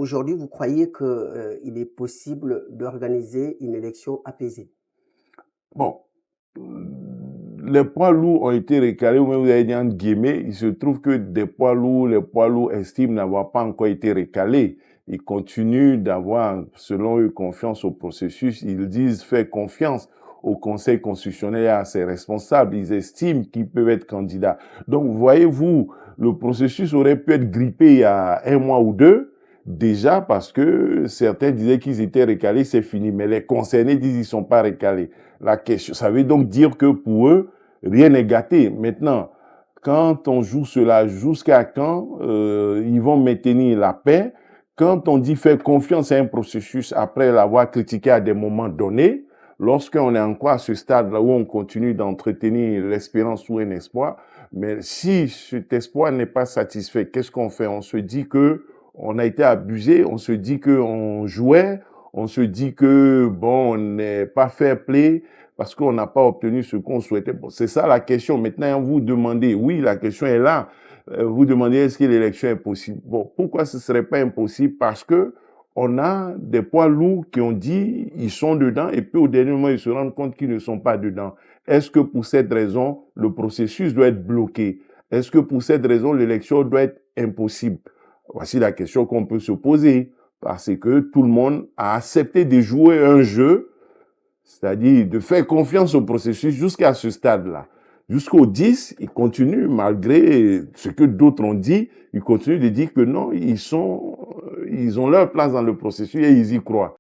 aujourd'hui, vous croyez que, il est possible d'organiser une élection apaisée? Bon, les poids lourds ont été recalés, ou même vous avez dit entre guillemets, il se trouve que les poids lourds estiment n'avoir pas encore été recalés. Ils continuent d'avoir, selon eux, confiance au processus. Ils disent faire confiance au Conseil constitutionnel et à ses responsables. Ils estiment qu'ils peuvent être candidats. Donc, voyez-vous, le processus aurait pu être grippé il y a un mois ou deux, déjà parce que certains disaient qu'ils étaient recalés, c'est fini. Mais les concernés disent qu'ils ne sont pas recalés. La question, ça veut donc dire que pour eux, rien n'est gâté. Maintenant, quand on joue cela, jusqu'à quand ils vont maintenir la paix? Quand on dit faire confiance à un processus après l'avoir critiqué à des moments donnés, lorsqu'on est encore à ce stade-là où on continue d'entretenir l'espérance ou un espoir, mais si cet espoir n'est pas satisfait, qu'est-ce qu'on fait? On se dit que on a été abusé, on se dit qu'on jouait, on se dit que, bon, on n'est pas fair play parce qu'on n'a pas obtenu ce qu'on souhaitait. Bon, c'est ça la question. Maintenant, vous demandez, oui, la question est là. Vous demandez, est-ce que l'élection est possible? Bon, pourquoi ce ne serait pas impossible? Parce que on a des poids lourds qui ont dit ils sont dedans et puis au dernier moment, ils se rendent compte qu'ils ne sont pas dedans. Est-ce que pour cette raison, le processus doit être bloqué? Est-ce que pour cette raison, l'élection doit être impossible? Voici la question qu'on peut se poser. Parce que tout le monde a accepté de jouer un jeu, c'est-à-dire de faire confiance au processus jusqu'à ce stade-là. Jusqu'au 10, ils continuent, malgré ce que d'autres ont dit, ils continuent de dire que non, ils ont leur place dans le processus et ils y croient.